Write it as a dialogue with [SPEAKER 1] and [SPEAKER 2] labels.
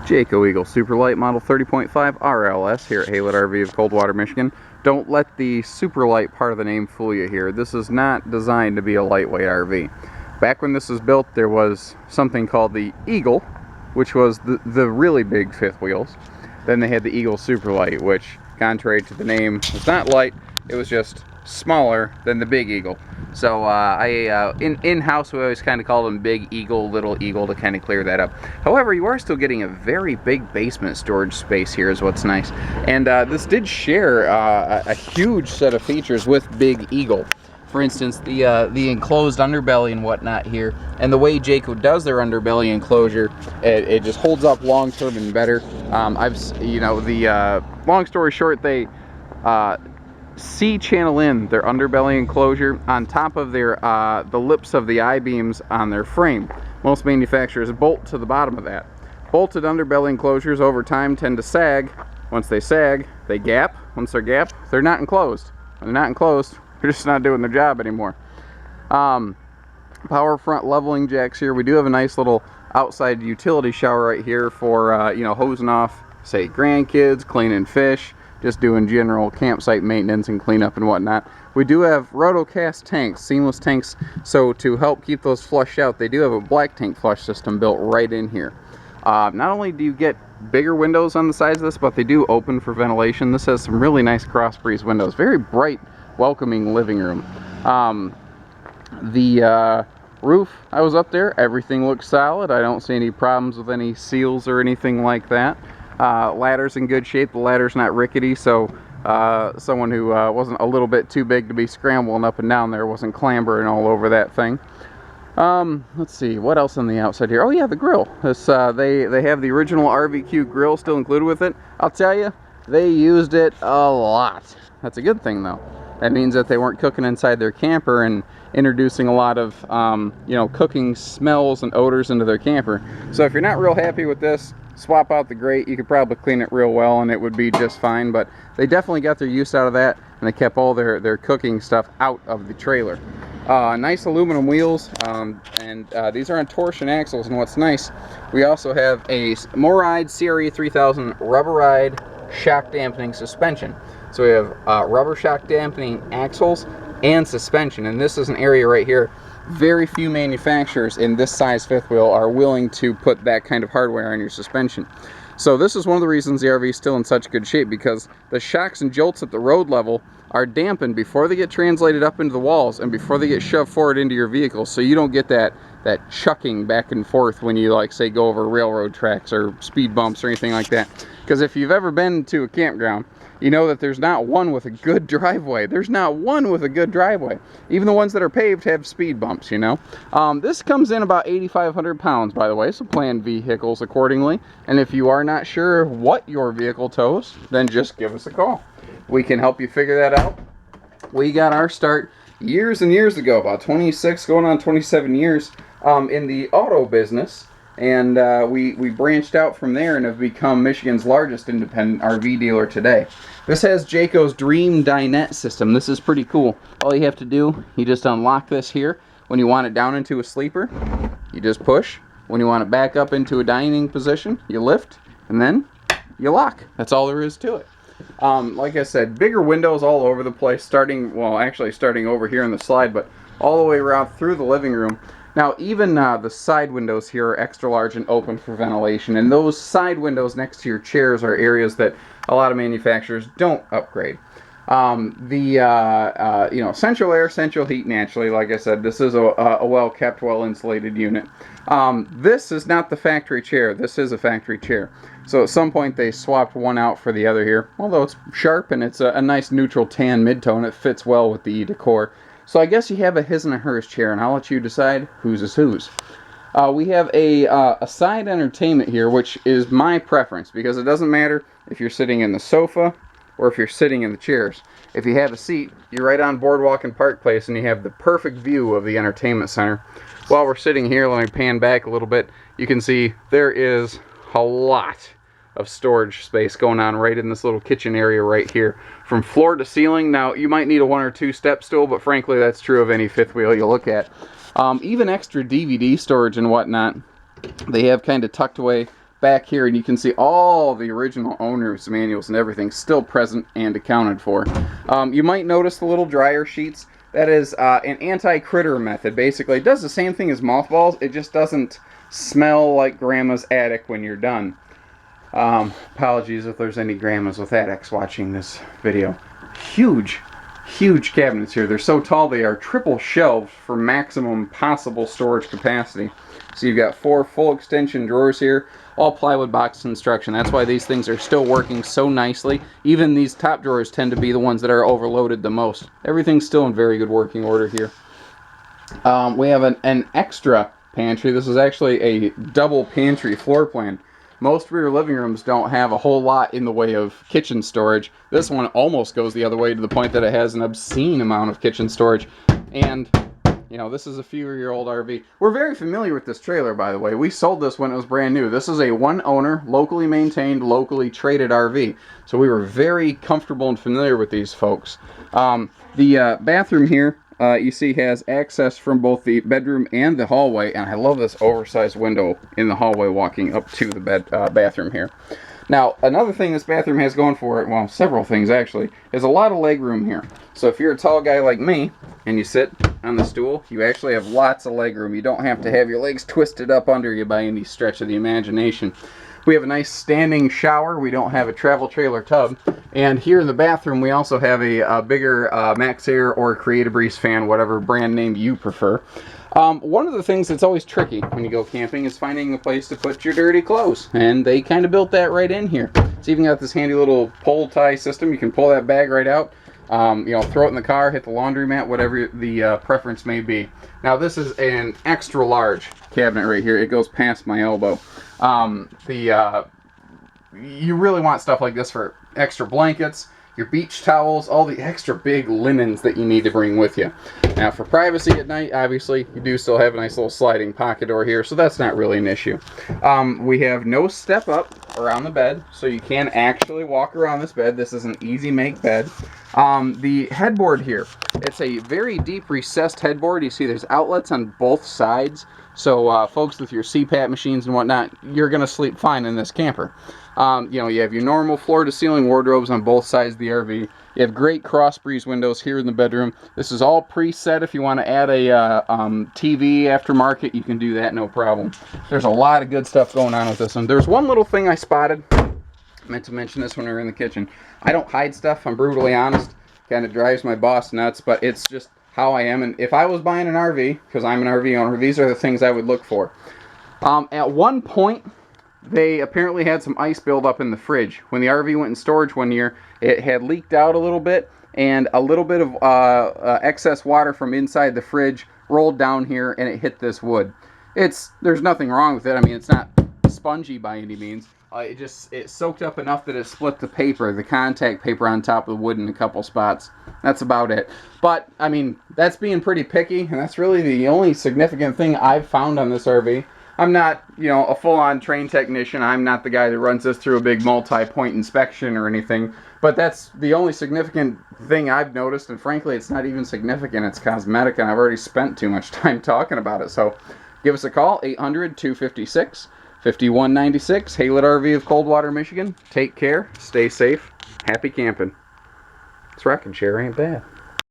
[SPEAKER 1] Jayco Eagle Super Lite Model 30.5 RLS here at Haylet RV of Coldwater, Michigan. Don't let the Super Lite part of the name fool you here. This is not designed to be a lightweight RV. Back when this was built, there was something called the Eagle, which was the really big fifth wheels. Then they had the Eagle Super Lite, which, contrary to the name, was not light, it was just smaller than the Big Eagle. So in-house we always kind of call them Big Eagle, Little Eagle to kind of clear that up. However, you are still getting a very big basement storage space here is what's nice. And this did share a huge set of features with Big Eagle. For instance, the enclosed underbelly and whatnot here, and the way Jayco does their underbelly enclosure, it just holds up long term and better. Long story short, they C-channel in their underbelly enclosure on top of their the lips of the I-beams on their frame. Most manufacturers bolt to the bottom of that. Bolted underbelly enclosures over time tend to sag. Once they sag, they gap. Once they're gap, they're not enclosed. When they're not enclosed, they're just not doing their job anymore. Power front leveling jacks here. We do have a nice little outside utility shower right here for hosing off, say, grandkids, cleaning fish, just doing general campsite maintenance and cleanup and whatnot. We do have rotocast tanks, seamless tanks, so to help keep those flushed out, they do have a black tank flush system built right in here. Not only do you get bigger windows on the sides of this, but they do open for ventilation. This has some really nice cross breeze windows, very bright, welcoming living room. The roof, I was up there, everything looks solid. I don't see any problems with any seals or anything like that. Ladder's in good shape. The ladder's not rickety, so someone who wasn't a little bit too big to be scrambling up and down there wasn't clambering all over that thing. Let's see, what else on the outside here? Oh yeah, the grill. This they have the original RVQ grill still included with it. I'll tell you, they used it a lot. That's a good thing though. That means that they weren't cooking inside their camper and introducing a lot of cooking smells and odors into their camper. So if you're not real happy with this, swap out the grate. You could probably clean it real well and it would be just fine, but they definitely got their use out of that, and they kept all their cooking stuff out of the trailer. Nice aluminum wheels, and these are on torsion axles, and what's nice, we also have a Moride CRE 3000 rubberide shock dampening suspension. So we have rubber shock dampening axles and suspension, and this is an area right here. Very few manufacturers in this size fifth wheel are willing to put that kind of hardware on your suspension. So this is one of the reasons the RV is still in such good shape, because the shocks and jolts at the road level are dampened before they get translated up into the walls and before they get shoved forward into your vehicle, so you don't get that chucking back and forth when you, like, say, go over railroad tracks or speed bumps or anything like that. Because if you've ever been to a campground, you know that there's not one with a good driveway. There's not one with a good driveway. Even the ones that are paved have speed bumps, you know. This comes in about 8,500 pounds, by the way, so plan vehicles accordingly. And if you are not sure what your vehicle tows, then just give us a call. We can help you figure that out. We got our start years and years ago, about 26, going on 27 years, in the auto business. And we branched out from there and have become Michigan's largest independent RV dealer today. This has Jayco's Dream Dinette system. This is pretty cool. All you have to do, you just unlock this here. When you want it down into a sleeper, you just push. When you want it back up into a dining position, you lift, and then you lock. That's all there is to it. Like I said, bigger windows all over the place, starting over here in the slide, but all the way around through the living room. Now, even the side windows here are extra large and open for ventilation, and those side windows next to your chairs are areas that a lot of manufacturers don't upgrade. Central air, central heat naturally. Like I said, this is a well-kept, well-insulated unit. This is not the factory chair. This is a factory chair. So at some point they swapped one out for the other here. Although it's sharp and it's a nice neutral tan mid-tone, it fits well with the decor. So I guess you have a his and a hers chair, and I'll let you decide whose is whose. We have a side entertainment here, which is my preference, because it doesn't matter if you're sitting in the sofa or if you're sitting in the chairs. If you have a seat, you're right on Boardwalk and Park Place, and you have the perfect view of the entertainment center. While we're sitting here, let me pan back a little bit. You can see there is a lot of storage space going on right in this little kitchen area right here, from floor to ceiling. Now, you might need a 1 or 2 step stool, but frankly that's true of any fifth wheel you look at. Even extra DVD storage and whatnot they have kind of tucked away back here, and you can see all the original owner's manuals and everything still present and accounted for. You might notice the little dryer sheets. That is an anti-critter method. Basically, it does the same thing as mothballs. It just doesn't smell like grandma's attic when you're done. Apologies if there's any grandmas with attics watching this video. Huge cabinets here. They're so tall they are triple shelved for maximum possible storage capacity. So you've got 4 full extension drawers here, all plywood box construction. That's why these things are still working so nicely. Even these top drawers tend to be the ones that are overloaded the most. Everything's still in very good working order here. We have an extra pantry. This is actually a double pantry floor plan. Most rear living rooms don't have a whole lot in the way of kitchen storage. This one almost goes the other way to the point that it has an obscene amount of kitchen storage. And, you know, this is a few-year-old RV. We're very familiar with this trailer, by the way. We sold this when it was brand new. This is a one-owner, locally maintained, locally traded RV. So we were very comfortable and familiar with these folks. The bathroom here, you see, has access from both the bedroom and the hallway, and I love this oversized window in the hallway walking up to the bathroom here. Now, another thing this bathroom has going for it, well, several things actually, is a lot of leg room here. So if you're a tall guy like me, and you sit on the stool, you actually have lots of leg room. You don't have to have your legs twisted up under you by any stretch of the imagination. We have a nice standing shower. We don't have a travel trailer tub. And here in the bathroom, we also have a bigger Max Air or Creative Breeze fan, whatever brand name you prefer. One of the things that's always tricky when you go camping is finding a place to put your dirty clothes. And they kind of built that right in here. It's even got this handy little pole tie system. You can pull that bag right out. You know, throw it in the car, hit the laundromat, whatever the preference may be. Now this is an extra large cabinet right here. It goes past my elbow. You really want stuff like this for extra blankets, your beach towels, all the extra big linens that you need to bring with you. Now for privacy at night, obviously, you do still have a nice little sliding pocket door here, so that's not really an issue. We have no step up around the bed, so you can actually walk around this bed. This is an easy make bed. The headboard here, it's a very deep recessed headboard. You see there's outlets on both sides, so folks with your CPAP machines and whatnot, you're going to sleep fine in this camper. You know, you have your normal floor-to-ceiling wardrobes on both sides of the RV. You have great cross-breeze windows here in the bedroom. This is all preset. If you want to add a TV aftermarket, you can do that, no problem. There's a lot of good stuff going on with this one. There's one little thing I spotted. I meant to mention this when we were in the kitchen. I don't hide stuff. I'm brutally honest. Kind of drives my boss nuts, but it's just how I am. And if I was buying an RV, because I'm an RV owner, these are the things I would look for. At one point, they apparently had some ice buildup in the fridge. When the RV went in storage one year, it had leaked out a little bit, and a little bit of excess water from inside the fridge rolled down here, and it hit this wood. There's nothing wrong with it. I mean, it's not spongy by any means. It soaked up enough that it split the paper, the contact paper on top of the wood in a couple spots. That's about it. But, I mean, that's being pretty picky, and that's really the only significant thing I've found on this RV. I'm not, you know, a full-on trained technician. I'm not the guy that runs this through a big multi-point inspection or anything. But that's the only significant thing I've noticed, and frankly, it's not even significant. It's cosmetic, and I've already spent too much time talking about it. So give us a call, 800-256-5196, Haylet RV of Coldwater, Michigan. Take care, stay safe, happy camping. This rocking chair ain't bad.